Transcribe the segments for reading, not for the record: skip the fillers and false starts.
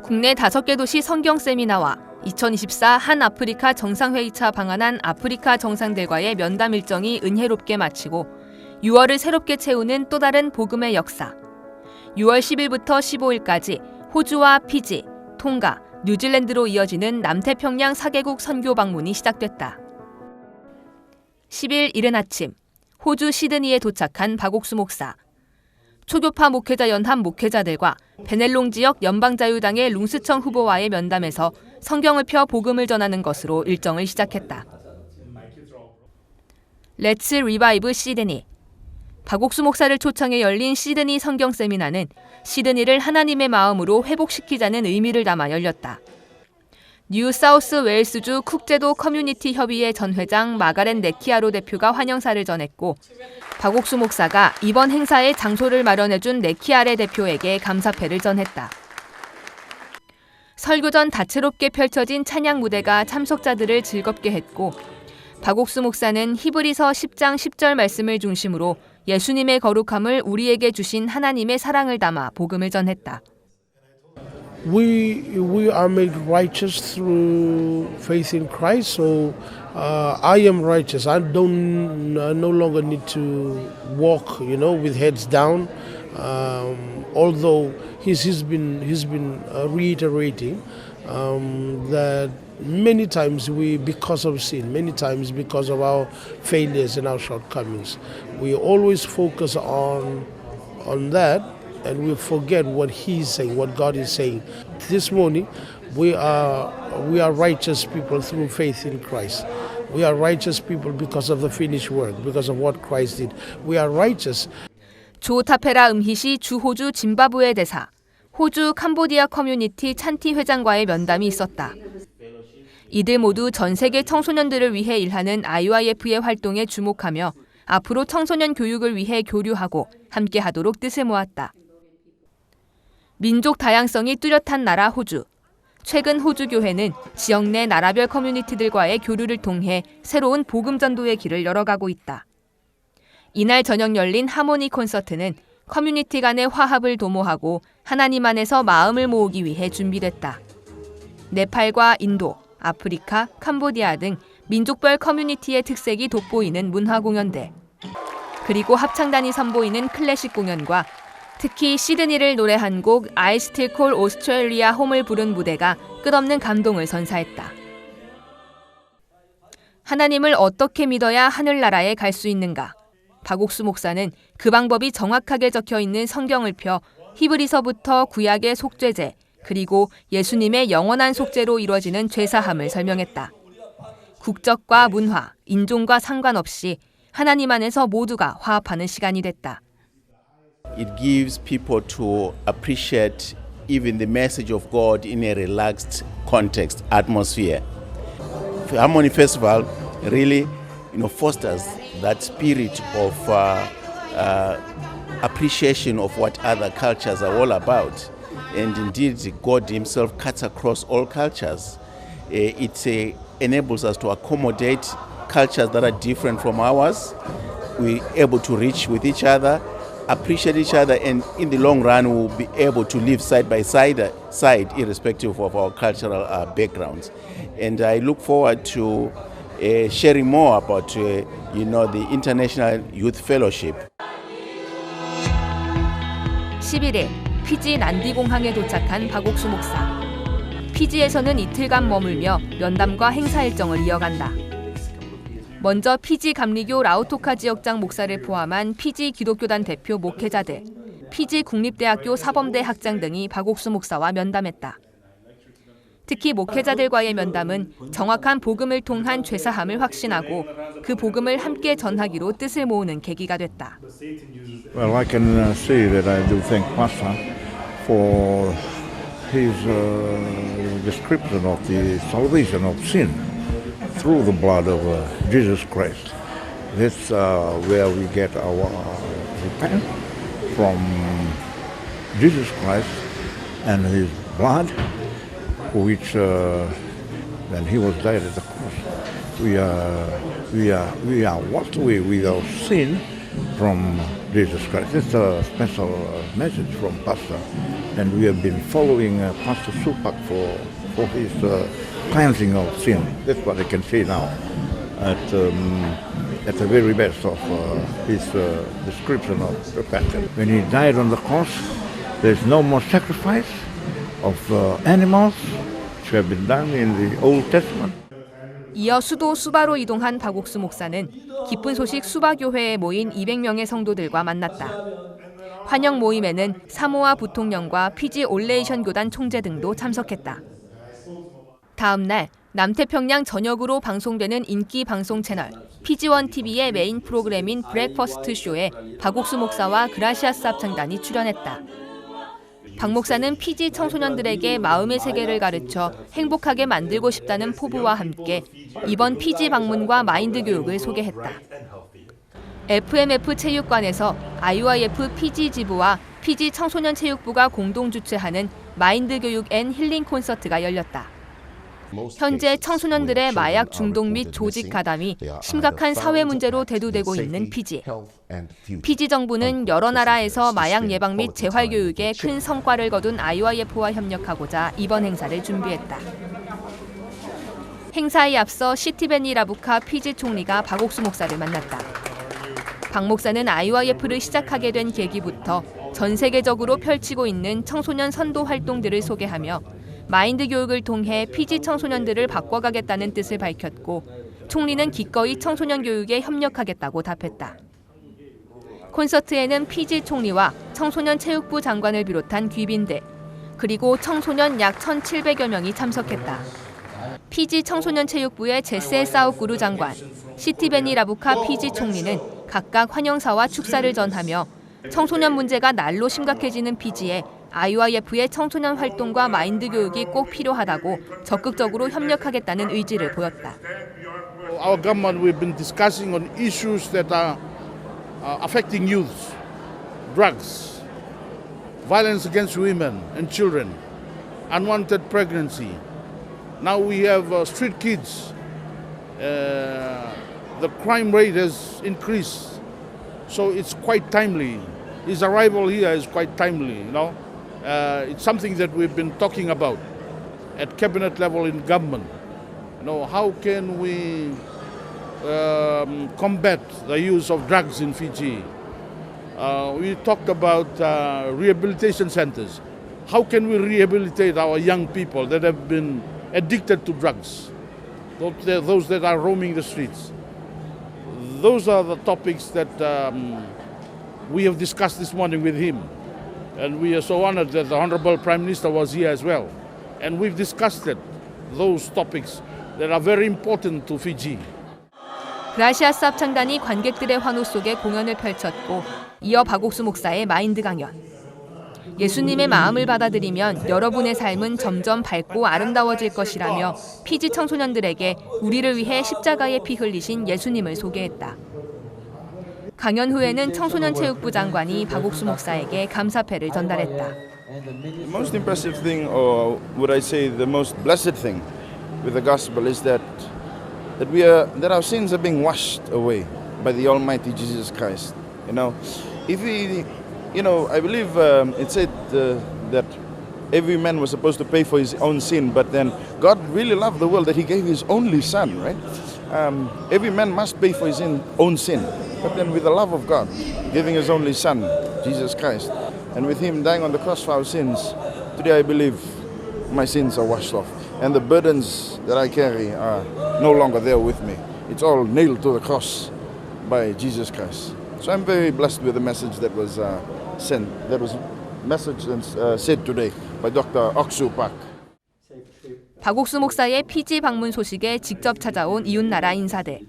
국내 5개 도시 성경 세미나와 2024 한 아프리카 정상회의차 방한한 아프리카 정상들과의 면담 일정이 은혜롭게 마치고 6월을 새롭게 채우는 또 다른 복음의 역사. 6월 10일부터 15일까지 호주와 피지, 통가, 뉴질랜드로 이어지는 남태평양 4개국 선교 방문이 시작됐다. 10일 이른 아침, 호주 시드니에 도착한 박옥수 목사. 초교파 목회자 연합 목회자들과 베넬롱 지역 연방자유당의 룽스청 후보와의 면담에서 성경을 펴 복음을 전하는 것으로 일정을 시작했다. 렛츠 리바이브 시드니. 박옥수 목사를 초청해 열린 시드니 성경 세미나는 시드니를 하나님의 마음으로 회복시키자는 의미를 담아 열렸다. 뉴 사우스 웨일스주 쿡제도 커뮤니티 협의회 전 회장 마가렛 네키아로 대표가 환영사를 전했고, 박옥수 목사가 이번 행사에 장소를 마련해준 네키아레 대표에게 감사패를 전했다. 설교 전 다채롭게 펼쳐진 찬양 무대가 참석자들을 즐겁게 했고, 박옥수 목사는 히브리서 10장 10절 말씀을 중심으로 예수님의 거룩함을 우리에게 주신 하나님의 사랑을 담아 복음을 전했다. We are made righteous through faith in Christ. So I am righteous. I no longer need to walk, with heads down. Although he's been reiterating that many times because of sin, many times because of our failures and our shortcomings, we always focus on that. And we forget what He's saying, what God is saying. This morning, we are righteous people through faith in Christ. We are righteous people because of the finished work, because of what Christ did. We are righteous. 조 타페라 음희시 주호주 짐바브웨 대사, 호주 캄보디아 커뮤니티 찬티 회장과의 면담이 있었다. 이들 모두 전 세계 청소년들을 위해 일하는 IYF의 활동에 주목하며 앞으로 청소년 교육을 위해 교류하고 함께하도록 뜻을 모았다. 민족 다양성이 뚜렷한 나라 호주. 최근 호주 교회는 지역 내 나라별 커뮤니티들과의 교류를 통해 새로운 복음 전도의 길을 열어가고 있다. 이날 저녁 열린 하모니 콘서트는 커뮤니티 간의 화합을 도모하고 하나님 안에서 마음을 모으기 위해 준비됐다. 네팔과 인도, 아프리카, 캄보디아 등 민족별 커뮤니티의 특색이 돋보이는 문화 공연들, 그리고 합창단이 선보이는 클래식 공연과 특히 시드니를 노래한 곡 I Still Call Australia Home을 부른 무대가 끝없는 감동을 선사했다. 하나님을 어떻게 믿어야 하늘나라에 갈 수 있는가? 박옥수 목사는 그 방법이 정확하게 적혀 있는 성경을 펴 히브리서부터 구약의 속죄제, 그리고 예수님의 영원한 속죄로 이루어지는 죄사함을 설명했다. 국적과 문화, 인종과 상관없이 하나님 안에서 모두가 화합하는 시간이 됐다. It gives people to appreciate even the message of God in a relaxed context, atmosphere. Harmony Festival really, fosters that spirit of appreciation of what other cultures are all about. And indeed, God Himself cuts across all cultures. It enables us to accommodate cultures that are different from ours. We're able to reach with each other, appreciate each other, and in the long run we'll be able to live side by side irrespective of our cultural backgrounds. And I look forward to sharing more about the International Youth Fellowship. 11일 피지 난디공항에 도착한 박옥수 목사. 피지에서는 이틀간 머물며 면담과 행사 일정을 이어간다. 먼저 피지 감리교 라우토카 지역장 목사를 포함한 피지 기독교단 대표 목회자들, 피지 국립대학교 사범대 학장 등이 박옥수 목사와 면담했다. 특히 목회자들과의 면담은 정확한 복음을 통한 죄사함을 확신하고 그 복음을 함께 전하기로 뜻을 모으는 계기가 됐다. Well, I can say that I do thank Pastor for his description of the salvation of sin through the blood of Jesus Christ. That's where we get our repent from Jesus Christ and His blood, which when He was died at the cross, we are washed away with our sin from Jesus Christ. It's a special message from Pastor, and we have been following Pastor Supak for his cleansing of sin. That's what I can say now. At the very best of his description of repentance. When he died on the cross, there's no more sacrifice of animals, which have been done in the Old Testament. 이어 수도 수바로 이동한 박옥수 목사는 기쁜 소식 수바교회에 모인 200명의 성도들과 만났다. 환영 모임에는 사모아 부통령과 피지 올레이션 교단 총재 등도 참석했다. 다음 날 남태평양 전역으로 방송되는 인기 방송 채널 피지원 TV의 메인 프로그램인 브렉퍼스트 쇼에 박옥수 목사와 그라시아스 합창단이 출연했다. 박 목사는 피지 청소년들에게 마음의 세계를 가르쳐 행복하게 만들고 싶다는 포부와 함께 이번 피지 방문과 마인드 교육을 소개했다. FMF 체육관에서 IYF 피지 지부와 피지 청소년 체육부가 공동 주최하는 마인드 교육 앤 힐링 콘서트가 열렸다. 현재 청소년들의 마약 중독 및 조직 가담이 심각한 사회 문제로 대두되고 있는 피지. 피지 정부는 여러 나라에서 마약 예방 및 재활 교육에 큰 성과를 거둔 IYF와 협력하고자 이번 행사를 준비했다. 행사에 앞서 시티베니 라부카 피지 총리가 박옥수 목사를 만났다. 박 목사는 IYF를 시작하게 된 계기부터 전 세계적으로 펼치고 있는 청소년 선도 활동들을 소개하며 마인드 교육을 통해 피지 청소년들을 바꿔가겠다는 뜻을 밝혔고 총리는 기꺼이 청소년 교육에 협력하겠다고 답했다. 콘서트에는 피지 총리와 청소년 체육부 장관을 비롯한 귀빈들 그리고 청소년 약 1,700여 명이 참석했다. 피지 청소년 체육부의 제세 사우구루 장관, 시티베니 라부카 피지 총리는 각각 환영사와 축사를 전하며 청소년 문제가 날로 심각해지는 피지에 IYF의 청소년 활동과 마인드 교육이 꼭 필요하다고 적극적으로 협력하겠다는 의지를 보였다. Our government, we've been discussing on issues that are affecting youth, drugs, violence against women and children, unwanted pregnancy. Now we have street kids. The crime rate has increased, so it's quite timely. His arrival here is quite timely, you know. It's something that we've been talking about at cabinet level in government. You know, how can we combat the use of drugs in Fiji? We talked about rehabilitation centers. How can we rehabilitate our young people that have been addicted to drugs? Those that are roaming the streets. Those are the topics that we have discussed this morning with him. And we are so honored that the Honorable Prime Minister was here as well. And we've discussed those topics that are very important to Fiji. 그라시아스 합창단이 관객들의 환호 속에 공연을 펼쳤고 이어 박옥수 목사의 마인드 강연. 예수님의 마음을 받아들이면 여러분의 삶은 점점 밝고 아름다워질 것이라며 피지 청소년들에게 우리를 위해 십자가에 피 흘리신 예수님을 소개했다. 강연 후에는 청소년 체육부 장관이 박옥수 목사에게 감사패를 전달했다. The most impressive thing, or would I say the most blessed thing with the gospel is that our sins are being washed away by the Almighty Jesus Christ. You know, if we, I believe it said that every man was supposed to pay for his own sin, but then God really loved the world that He gave His only Son, right? Every man must pay for his own sin, but then with the love of God, giving His only Son, Jesus Christ, and with Him dying on the cross for our sins, today I believe my sins are washed off, and the burdens that I carry are no longer there with me. It's all nailed to the cross by Jesus Christ. So I'm very blessed with the message that was said today by Dr. Oksu Pak. 박옥수 목사의 피지 방문 소식에 직접 찾아온 이웃나라 인사들.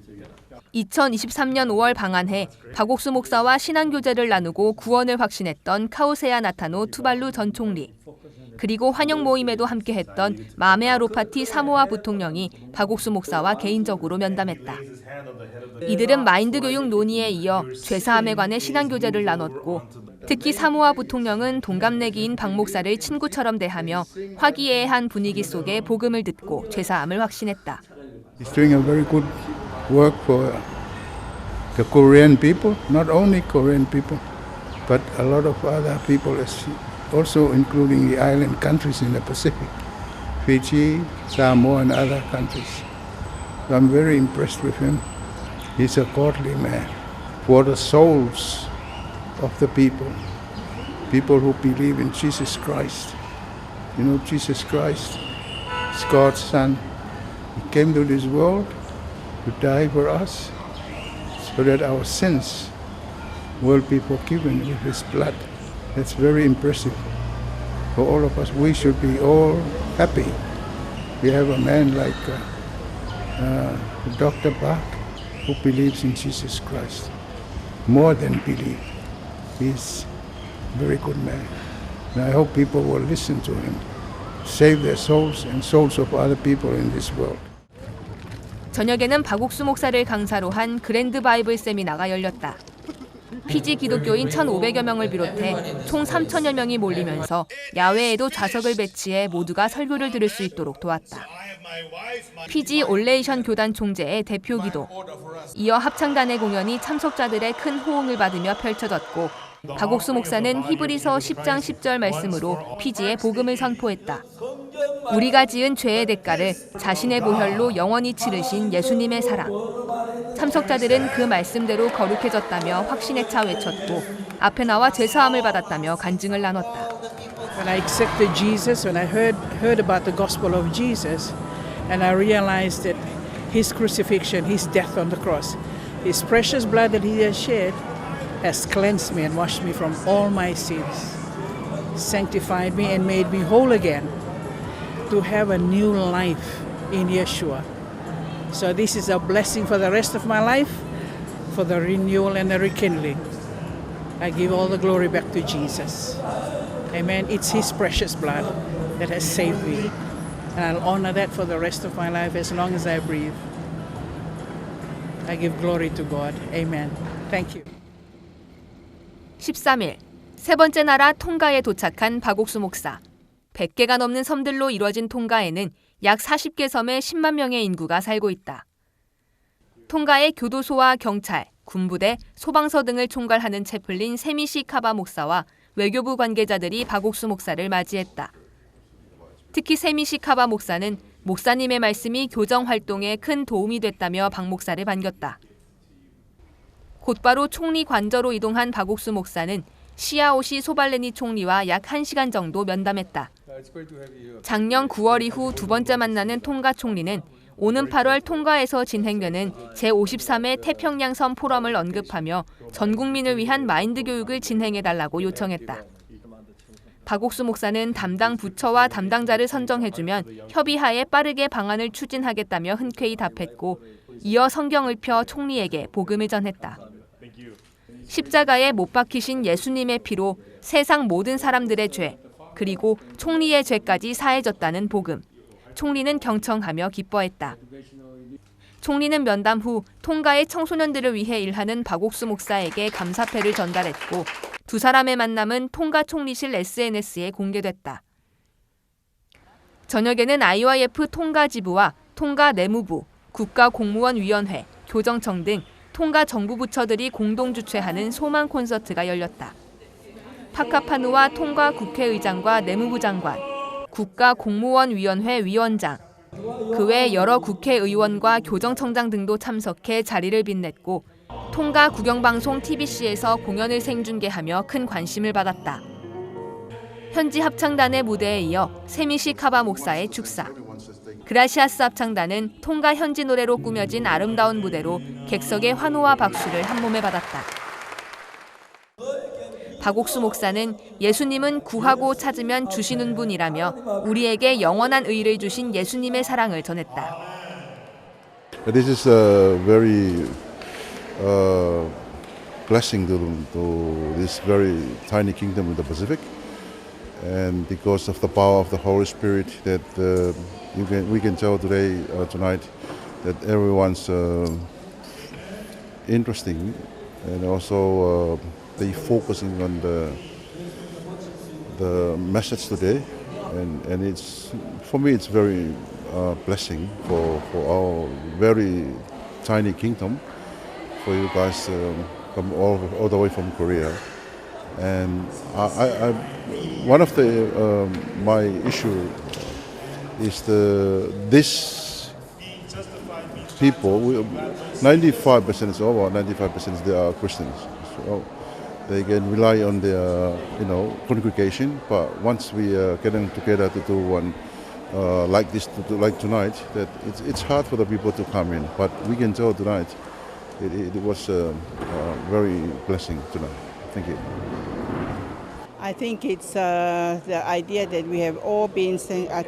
2023년 5월 방한해 박옥수 목사와 신앙교제를 나누고 구원을 확신했던 카우세아 나타노 투발루 전 총리. 그리고 환영 모임에도 함께했던 마메아 로파티 사모아 부통령이 박옥수 목사와 개인적으로 면담했다. 이들은 마인드 교육 논의에 이어 죄사함에 관해 신앙교제를 나눴고 특히 사모아 부통령은 동갑내기인 박 목사를 친구처럼 대하며 화기애애한 분위기 속에 복음을 듣고 죄사함을 확신했다. He's doing a very good work for the Korean people, not only Korean people, but a lot of other people, also including the island countries in the Pacific, Fiji, Samoa, and other countries. So I'm very impressed with him. He's a godly man. For the souls of the people who believe in Jesus Christ. You know, Jesus Christ is God's Son. He came to this world to die for us so that our sins will be forgiven with His blood. That's very impressive. For all of us, we should be all happy. We have a man like Dr. Bach who believes in Jesus Christ. More than believe. He's a very good man. And I hope people will listen to him. Save their souls and souls of other people in this world. 저녁에는 박옥수 목사를 강사로 한 그랜드 바이블 세미나가 열렸다. 피지 기독교인 1,500여 명을 비롯해 총 3,000여 명이 몰리면서 야외에도 좌석을 배치해 모두가 설교를 들을 수 있도록 도왔다. 피지 올레이션 교단 총재의 대표 기도, 이어 합창단의 공연이 참석자들의 큰 호응을 받으며 펼쳐졌고 박옥수 목사는 히브리서 10장 10절 말씀으로 피지에 복음을 선포했다. 우리가 지은 죄의 대가를 자신의 보혈로 영원히 치르신 예수님의 사랑. 참석자들은 그 말씀대로 거룩해졌다며 확신에 차 외쳤고 앞에 나와 죄사함을 받았다며 간증을 나눴다. When I accepted Jesus, when I heard about the gospel of Jesus, and I realized that His crucifixion, His death on the cross, His precious blood that He has shed has cleansed me and washed me from all my sins, sanctified me and made me whole again to have a new life in Yeshua. So this is a blessing for the rest of my life, for the renewal and the rekindling. I give all the glory back to Jesus. Amen. It's His precious blood that has saved me. And I'll honor that for the rest of my life as long as I breathe. I give glory to God. Amen. Thank you. 13일, 세 번째 나라 통가에 도착한 박옥수 목사. 100개가 넘는 섬들로 이뤄진 통가에는 약 40개 섬에 10만 명의 인구가 살고 있다. 통가의 교도소와 경찰, 군부대, 소방서 등을 총괄하는 채플린 세미시 카바 목사와 외교부 관계자들이 박옥수 목사를 맞이했다. 특히 세미시 카바 목사는 목사님의 말씀이 교정 활동에 큰 도움이 됐다며 박 목사를 반겼다. 곧바로 총리 관저로 이동한 박옥수 목사는 시아오시 소발레니 총리와 약 1시간 정도 면담했다. 작년 9월 이후 두 번째 만나는 통가 총리는 오는 8월 통가에서 진행되는 제53회 태평양섬 포럼을 언급하며 전 국민을 위한 마인드 교육을 진행해달라고 요청했다. 박옥수 목사는 담당 부처와 담당자를 선정해주면 협의하에 빠르게 방안을 추진하겠다며 흔쾌히 답했고 이어 성경을 펴 총리에게 복음을 전했다. 십자가에 못 박히신 예수님의 피로 세상 모든 사람들의 죄, 그리고 총리의 죄까지 사해졌다는 복음. 총리는 경청하며 기뻐했다. 총리는 면담 후 통가의 청소년들을 위해 일하는 박옥수 목사에게 감사패를 전달했고 두 사람의 만남은 통가 총리실 SNS에 공개됐다. 저녁에는 IYF 통가 지부와 통가 내무부, 국가공무원위원회, 교정청 등 통가 정부 부처들이 공동 주최하는 소망 콘서트가 열렸다. 파카파누와 통가 국회의장과 내무부 장관, 국가공무원위원회 위원장, 그 외 여러 국회의원과 교정청장 등도 참석해 자리를 빛냈고 통가 국영방송 TBC에서 공연을 생중계하며 큰 관심을 받았다. 현지 합창단의 무대에 이어 세미시 카바 목사의 축사, 그라시아스 합창단은 통가 현지 노래로 꾸며진 아름다운 무대로 객석의 환호와 박수를 한몸에 받았다. 박옥수 목사는 예수님은 구하고 찾으면 주시는 분이라며 우리에게 영원한 의를 주신 예수님의 사랑을 전했다. This is a very blessing to this very tiny kingdom in the Pacific, and because of the power of the Holy Spirit that we can tell tonight that everyone's interesting, and also they focusing on the message today, and it's for me it's very blessing for our very tiny kingdom, for you guys come all the way from Korea, And one of my issue is this people. 95% is over. 95% they are Christians, so they can rely on their congregation. But once we get them together to do one like this, like tonight, that it's hard for the people to come in. But we can tell tonight it was a very blessing tonight. Thank you. I think it's the idea that we have all been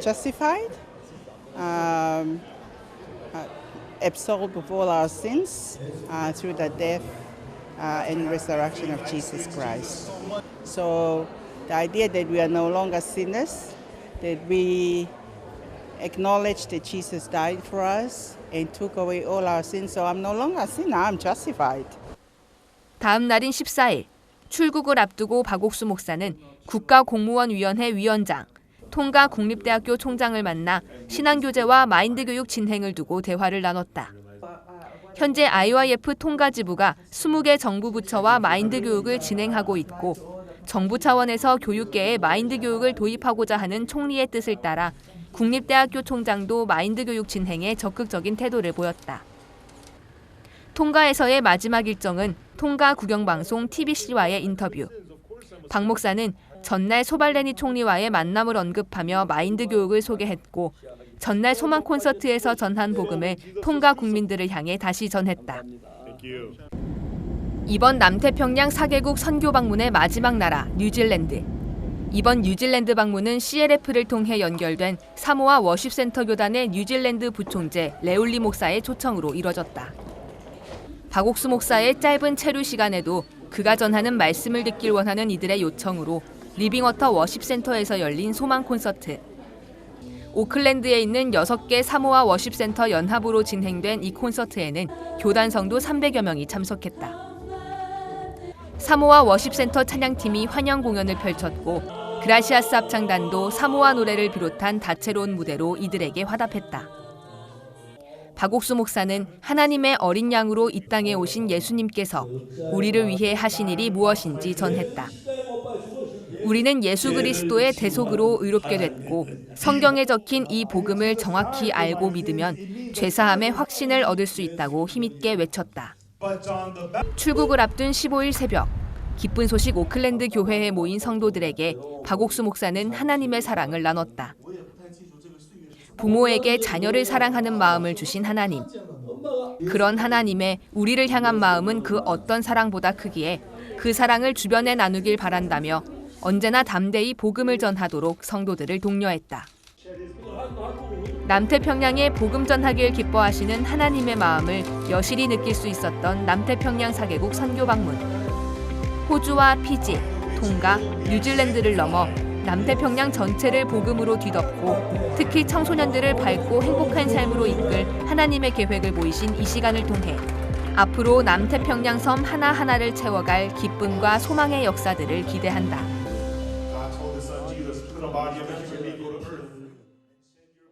justified, absolved of all our sins through the death and resurrection of Jesus Christ. So the idea that we are no longer sinners, that we acknowledge that Jesus died for us and took away all our sins. So I'm no longer a sinner, I'm justified. 다음 날인 14일, 출국을 앞두고 박옥수 목사는 국가공무원위원회 위원장, 통가 국립대학교 총장을 만나 신앙교제와 마인드교육 진행을 두고 대화를 나눴다. 현재 IYF 통가지부가 20개 정부 부처와 마인드교육을 진행하고 있고 정부 차원에서 교육계에 마인드교육을 도입하고자 하는 총리의 뜻을 따라 국립대학교 총장도 마인드교육 진행에 적극적인 태도를 보였다. 통가에서의 마지막 일정은 통가 국영방송 TBC와의 인터뷰. 박 목사는 전날 소발레니 총리와의 만남을 언급하며 마인드 교육을 소개했고 전날 소망 콘서트에서 전한 복음을 통가 국민들을 향해 다시 전했다. 이번 남태평양 4개국 선교 방문의 마지막 나라 뉴질랜드. 이번 뉴질랜드 방문은 CLF를 통해 연결된 사모아 워십센터 교단의 뉴질랜드 부총재 레올리 목사의 초청으로 이뤄졌다. 박옥수 목사의 짧은 체류 시간에도 그가 전하는 말씀을 듣길 원하는 이들의 요청으로 리빙워터 워십센터에서 열린 소망 콘서트. 오클랜드에 있는 6개 사모아 워십센터 연합으로 진행된 이 콘서트에는 교단 성도 300여 명이 참석했다. 사모아 워십센터 찬양팀이 환영 공연을 펼쳤고 그라시아스 합창단도 사모아 노래를 비롯한 다채로운 무대로 이들에게 화답했다. 박옥수 목사는 하나님의 어린 양으로 이 땅에 오신 예수님께서 우리를 위해 하신 일이 무엇인지 전했다. 우리는 예수 그리스도의 대속으로 의롭게 됐고 성경에 적힌 이 복음을 정확히 알고 믿으면 죄사함의 확신을 얻을 수 있다고 힘있게 외쳤다. 출국을 앞둔 15일 새벽, 기쁜 소식 오클랜드 교회에 모인 성도들에게 박옥수 목사는 하나님의 사랑을 나눴다. 부모에게 자녀를 사랑하는 마음을 주신 하나님. 그런 하나님의 우리를 향한 마음은 그 어떤 사랑보다 크기에 그 사랑을 주변에 나누길 바란다며 언제나 담대히 복음을 전하도록 성도들을 독려했다. 남태평양에 복음 전하길 기뻐하시는 하나님의 마음을 여실히 느낄 수 있었던 남태평양 4개국 선교 방문. 호주와 피지, 통가, 뉴질랜드를 넘어 남태평양 전체를 복음으로 뒤덮고 특히 청소년들을 밝고 행복한 삶으로 이끌 하나님의 계획을 보이신 이 시간을 통해 앞으로 남태평양 섬 하나하나를 채워갈 기쁨과 소망의 역사들을 기대한다.